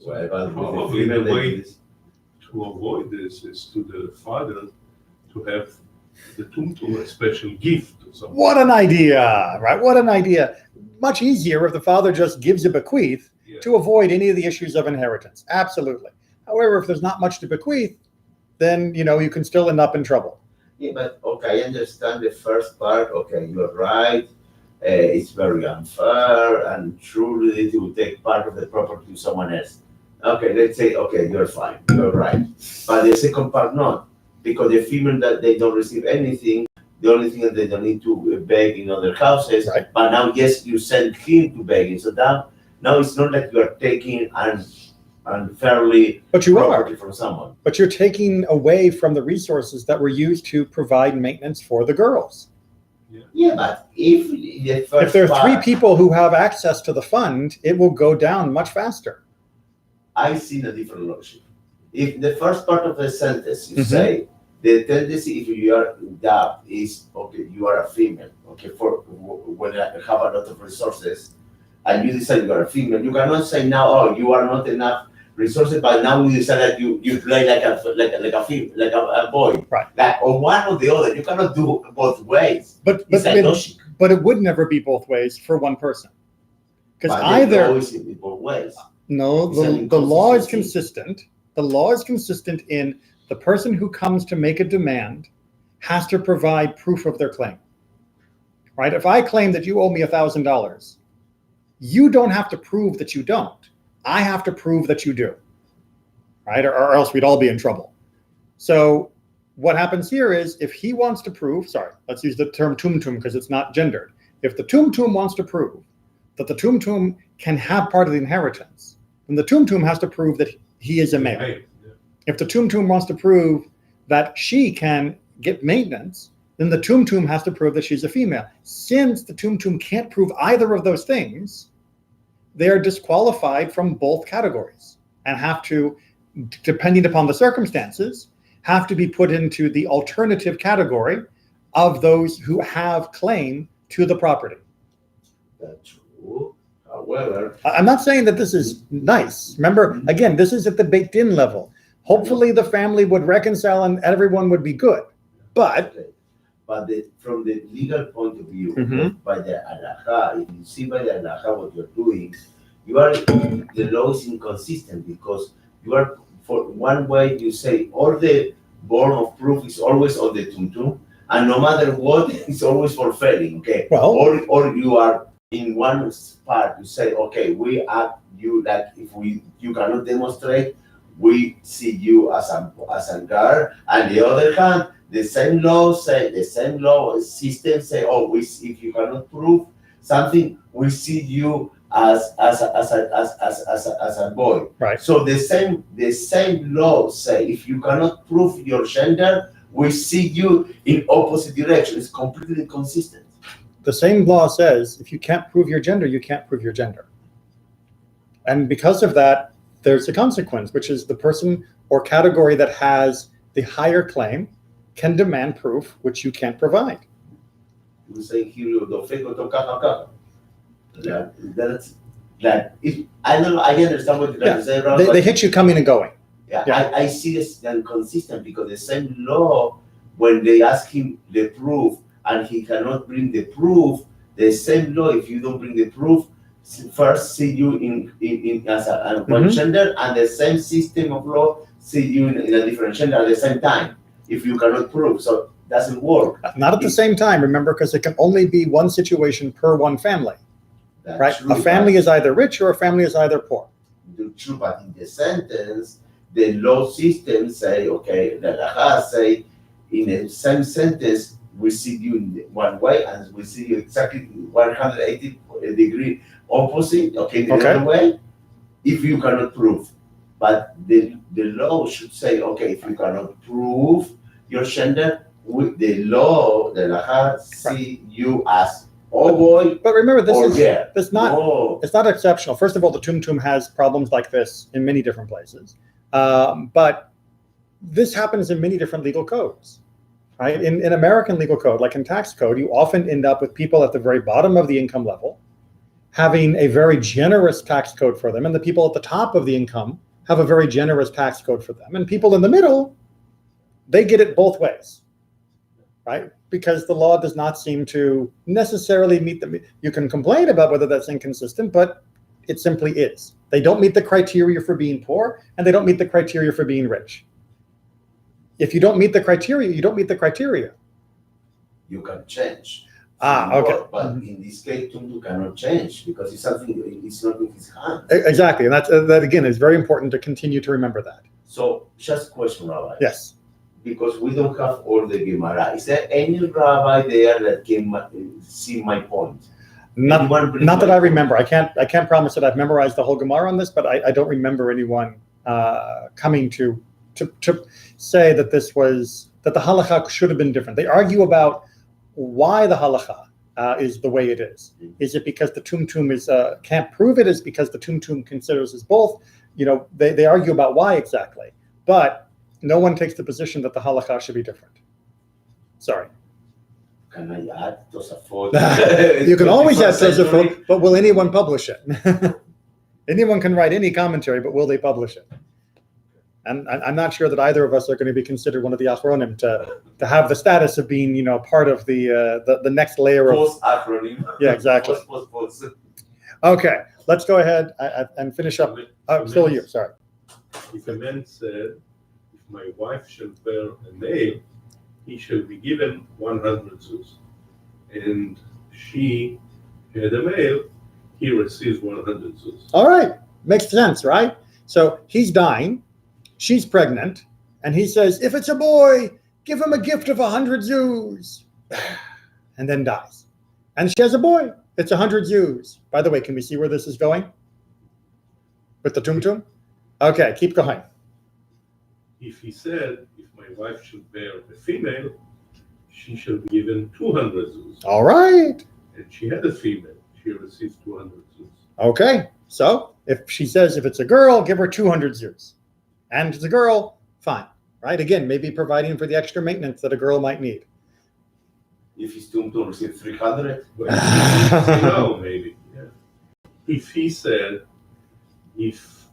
Well, but Probably the way to avoid this is to the father to have the tumtum a special gift or something. What an idea, right? What an idea. Much easier if the father just gives a bequeath to avoid any of the issues of inheritance. Absolutely. However, if there's not much to bequeath, then you can still end up in trouble. Yeah, but okay, I understand the first part. Okay, you're right. It's very unfair and truly to take part of the property to someone else. Okay, let's say, okay, you're fine, you're right. But the second part, not. Because the female that they don't receive anything, the only thing that they don't need to beg in other houses. Right. But now, yes, you send him to begging. So now it's not like you are taking unfairly But you property are. from someone. But you're taking away from the resources that were used to provide maintenance for the girls. Yeah, but if the first If there are part, three people who have access to the fund, it will go down much faster. I see a different logic. If the first part of the sentence you Mhm. say the tendency if you are in doubt is okay, you are a female. Okay, for when I have a lot of resources, and you decide you are a female, you cannot say now, oh, you are not enough resources, but now you decide that you play like a female, like a boy, Right? Like or one or the other. You cannot do both ways. It's like logic. But it would never be both ways for one person, because But they either always in both ways. no, It's an the law is inconsistency. consistent. The law is consistent in the person who comes to make a demand has to provide proof of their claim. Right? If I claim that you owe me $1,000, you don't have to prove that you don't. I have to prove that you do. Right? Or else we'd all be in trouble. So what happens here is if he wants to prove, let's use the term tumtum because it's not gendered. If the tumtum wants to prove that the tumtum can have part of the inheritance, then the tumtum has to prove that he is a male. If the tumtum wants to prove that she can get maintenance, then the tumtum has to prove that she's a female. Since the tumtum can't prove either of those things, they are disqualified from both categories and have to, depending upon the circumstances, have to be put into the alternative category of those who have claim to the property. That's true. However, I'm not saying that this is nice. Remember, again, this is at the baked-in level. Hopefully the family would reconcile and everyone would be good. But okay. But from the legal point of view, Mhm. by the halacha, if you see by the halacha what you're doing, the law is inconsistent because you are for one way you say all the burden of proof is always on the tumtum, and no matter what, it's always for failing. Okay, Well, or you are in one part. You say, okay, we act you like if you cannot demonstrate, we see you as a guard. And the other hand, the same law system say, oh, if you cannot prove something, we see you as a boy. right. So the same law say if you cannot prove your gender, we see you in opposite direction. It's completely inconsistent. The same law says if you can't prove your gender, you can't prove your gender. And because of that, there's a consequence, which is the person or category that has the higher claim can demand proof, which you can't provide. You say here, I don't know. I understand what you're trying to say, Rob, They hit you coming and going. Yeah. I see this inconsistent because the same law, when they ask him the proof and he cannot bring the proof, the same law, if you don't bring the proof, first see you in as a one gender, and the same system of law see you in a different gender at the same time if you cannot prove. So it doesn't work. Not at the same time, remember, because it can only be one situation per one family. That's Right? true, A family is either rich or a family is either poor. true, but in the sentence, the law system say, okay, the law say in the same sentence, we see you in one way and we see you exactly 180 degree opposite, okay, the other way, if you cannot prove. But the law should say, okay, if you cannot prove your gender, with the law, the law see you as boy. But remember, this or is girl. it's not exceptional. First of all, the tumtum has problems like this in many different places. But this happens in many different legal codes. Right? In American legal code, like in tax code, you often end up with people at the very bottom of the income level having a very generous tax code for them, and the people at the top of the income have a very generous tax code for them. And people in the middle, they get it both ways, right? Because the law does not seem to necessarily meet them. You can complain about whether that's inconsistent, but it simply is. They don't meet the criteria for being poor, and they don't meet the criteria for being rich. If you don't meet the criteria, you don't meet the criteria. You can change. Okay. But in this case, you cannot change because it's something. It's not in his hand. Exactly, and that again is very important to continue to remember that. So, just a question, Rabbi. Yes. Because we don't have all the Gemara. Is there any rabbi there that can see my point? Not that I remember. I can't promise that I've memorized the whole Gemara on this, but I don't remember anyone coming to say that the halakha should have been different. They argue about why the halakha is the way it is. Is it because the tumtum can't prove it? Is it because the tumtum considers as both? They argue about why exactly, but no one takes the position that the halakha should be different. Sorry. Can I add Tosafot? You can always add Tosafot, but will anyone publish it? Anyone can write any commentary, but will they publish it? And I'm not sure that either of us are going to be considered one of the Achronim to have the status of being, part of the next layer of Post-Achronim. Yeah, exactly. Post. Okay, let's go ahead and finish up. Still you, sorry. If a man said, if my wife shall bear a male, he shall be given 100 zuz. And she had a male, he receives 100 zuz. All right, makes sense, right? So he's dying. She's pregnant, and he says, if it's a boy, give him a gift of 100 zuz, and then dies. And she has a boy. It's 100 zuz. By the way, can we see where this is going? With the tumtum? Okay, keep going. If he said, if my wife should bear a female, she shall be given 200 zuz. All right. And she had a female, she receives 200 zuz. Okay, so if she says if it's a girl, give her 200 zuz. And if it's a girl, fine, right? Again, maybe providing for the extra maintenance that a girl might need. If he's to receive 300? No, maybe. Yeah. If he said, if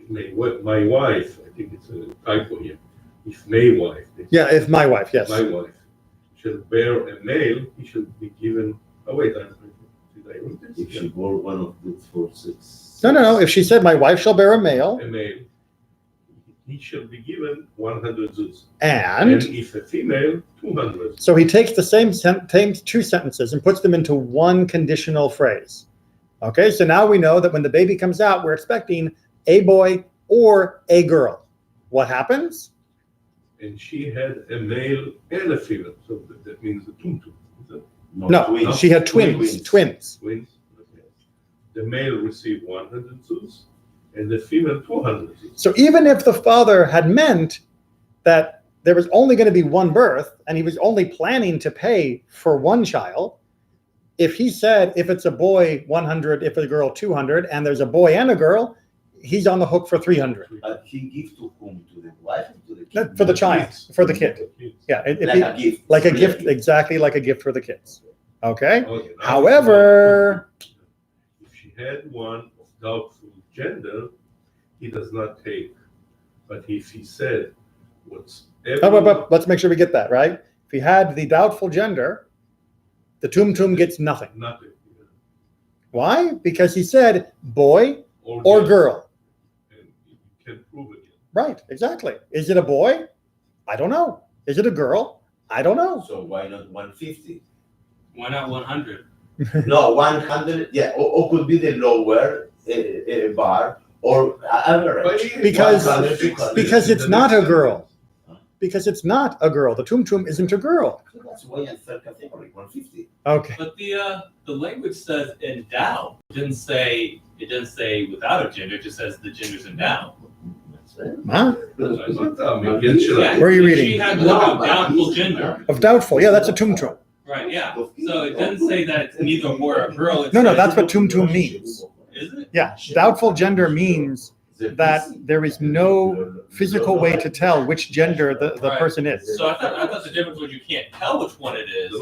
my wife, I think it's a typo here, if my wife. Yeah, if my wife, yes. My wife shall bear a male, he should be given, If she bore one of the 4, 6. No. If she said, my wife shall bear a male, A male, he shall be given 100 zuz. and if a female, 200. so he takes the same two sentences and puts them into one conditional phrase. Okay, so now we know that when the baby comes out, we're expecting a boy or a girl. What happens? And she had a male and a female, so that means the tumtum. No, twins. she had twins. Twins. Okay. The male received 100 zuz, and the female 200 zuz. So even if the father had meant that there was only going to be one birth and he was only planning to pay for one child, if he said if it's a boy 100, if it's a girl 200, and there's a boy and a girl, he's on the hook for 300. But he gives to whom? To the wife or to the kid? For the child, for the kid. Yeah, Like a gift. like a gift, exactly like a gift for the kids. Okay. Okay, now However, if she had one of doubtful gender, he does not take. But if he said let's make sure we get that right. If he had the doubtful gender, the tumtum gets nothing. nothing. Why? Because he said boy or girl. And you can prove it. Right, exactly. Is it a boy? I don't know. Is it a girl? I don't know. So why not 150? Why not 100? No, 100. Yeah, or could be the lower bar or average. Because- 100, 200. because it's not a girl. Because it's not a girl. The tumtum isn't a girl. So that's why in third category, 150. Okay. But the language says endow. It doesn't say without a gender. It just says the gender's endowed. Huh? Yeah, Where are you if reading? She had one of doubtful gender. Of doubtful. Yeah, that's a tumtum. Right. Yeah. So it doesn't say that it's neither a boy or a girl. It No, says- that's what tumtum means. Is it? Yeah, doubtful gender means that there is no physical way to tell which gender the Right. person is. So I thought the difference was you can't tell which one it is.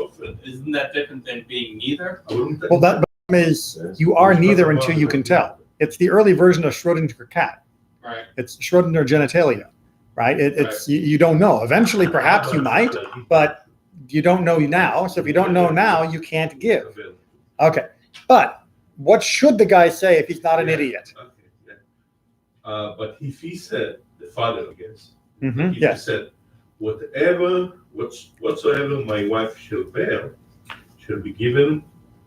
Isn't that different than being neither? Well, that is, you are neither until you can tell. It's the early version of Schrodinger cat. Right. It's Schrodinger genitalia, right? It's you don't know. Eventually, perhaps you might, but you don't know now. So if you don't know now, you can't give. Okay, but what should the guy say if he's not an idiot? Okay, yeah. But if he said, the father, I guess, Mhm, if yes. he said, whatsoever my wife shall bear, shall be given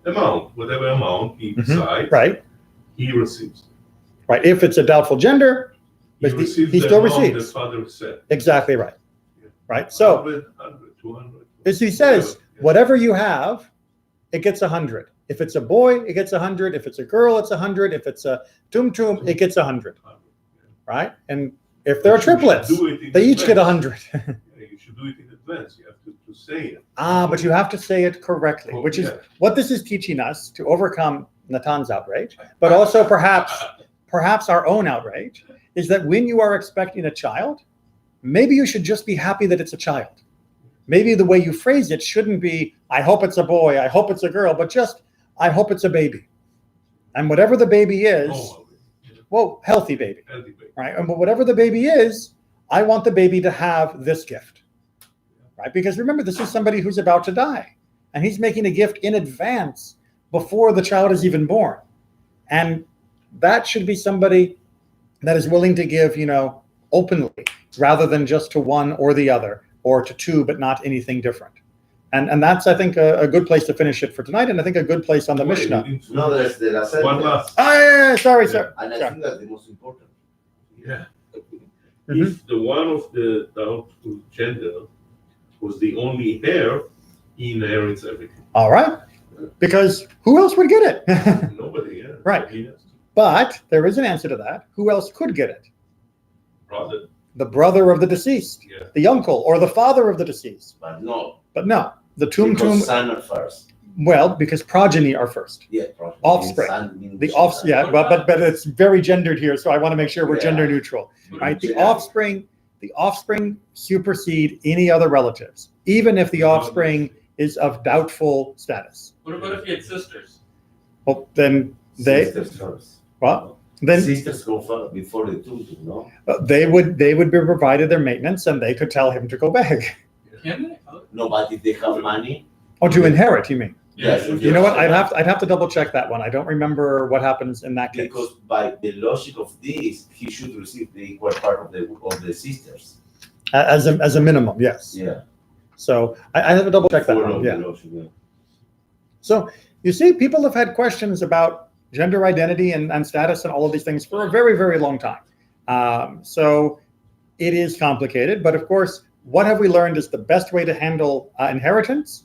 amount, whatever amount he decides, Right, he receives. right. If it's a doubtful gender, He But receives he the still amount receives. the father said. exactly right. Right. So 100, 200. as he says, Yeah. whatever you have, it gets 100. If it's a boy, it gets 100. If it's a girl, it's 100. If it's a tumtum, it gets 100. Right. And if they're You should triplets, do it in they each get advance. 100. Yeah, you should do it in advance. You have to say it. But you have to say it correctly, Oh, which is yeah. what this is teaching us to overcome Natan's outrage, but also perhaps our own outrage, is that when you are expecting a child, maybe you should just be happy that it's a child. Maybe the way you phrase it shouldn't be, I hope it's a boy, I hope it's a girl, but just, I hope it's a baby. And whatever the baby is, Oh, well, healthy baby, healthy baby. right? And whatever the baby is, I want the baby to have this gift, right? Because remember, this is somebody who's about to die, and he's making a gift in advance before the child is even born. And that should be somebody that is willing to give, openly, rather than just to one or the other, or to two, but not anything different. And that's, I think, a good place to finish it for tonight, and I think a good place on the Wait, Mishnah. we need to- No, there's the last One sentence. last. Oh, yeah, sorry, Yeah. sir. And I Sorry. think that's the most important. Yeah. Mhm. If the one of the doubtful gender was the only heir, he inherits everything. All right. Because who else would get it? Nobody, yeah. Right. He has to. But there is an answer to that. Who else could get it? Brother, The brother of the deceased, yeah. the uncle, or the father of the deceased. But no, But no, the tumtum, because son are first. well, because progeny are first. Yeah, probably. Offspring. Son means The children. offspring, yeah, but it's very gendered here, so I want to make sure we're Yeah. gender neutral, right? The Yeah. offspring supersede any other relatives, even if the offspring is of doubtful status. What about if you had sisters? Well, then they, Sisters first. well, then Sisters go first before the two, no? they would be provided their maintenance, and they could tell him to go beg. Can they? No, but if they have money, Or to inherit, you mean? Yes, You know what? I'd have to double check that one. I don't remember what happens in that case. Because by the logic of this, he should receive the equal part of the sisters. As a minimum, yes. Yeah. So I have to double check that Follow one. the Yeah. logic, yeah. So you see, people have had questions about gender identity and status and all of these things for a very, very long time. So it is complicated, but of course, what have we learned is the best way to handle inheritance?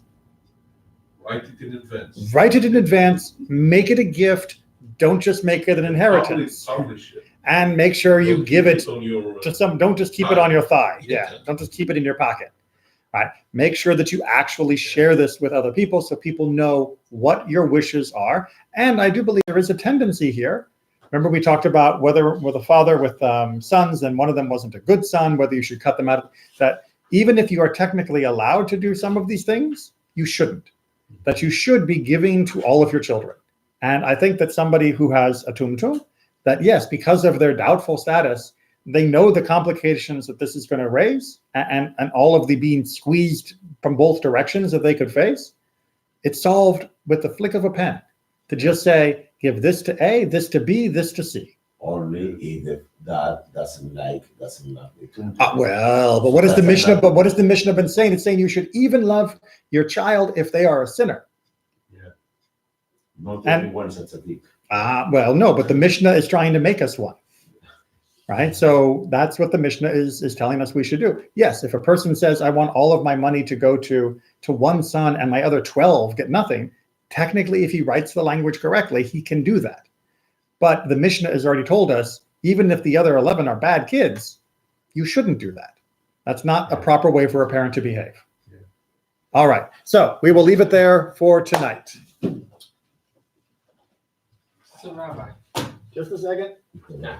Write it in advance. Write it in advance, make it a gift, don't just make it an inheritance. Publish it. And make sure you Don't give keep it on your, to some, don't just keep it on your thigh. Yeah. Yeah, don't just keep it in your pocket. Right? Make sure that you actually share this with other people so people know what your wishes are. And I do believe there is a tendency here. Remember, we talked about whether with a father with sons and one of them wasn't a good son, whether you should cut them out. That even if you are technically allowed to do some of these things, you shouldn't. That you should be giving to all of your children. And I think that somebody who has a tumtum, that yes, because of their doubtful status, they know the complications that this is going to raise and all of the being squeezed from both directions that they could face. It's solved with the flick of a pen to just say, give this to A, this to B, this to C. Only if the dad doesn't love the two. Well, but what is the Mishnah? But what has the Mishnah been saying? It's saying you should even love your child if they are a sinner. Not And- everyone's a tzaddik. Well, no, but the Mishnah is trying to make us one. Right? So that's what the Mishnah is telling us we should do. Yes, if a person says, I want all of my money to go to one son and my other 12 get nothing, technically, if he writes the language correctly, he can do that. But the Mishnah has already told us, even if the other 11 are bad kids, you shouldn't do that. That's not a proper way for a parent to behave. Yeah. All right. So we will leave it there for tonight. So, Rabbi, Just a second. Yeah.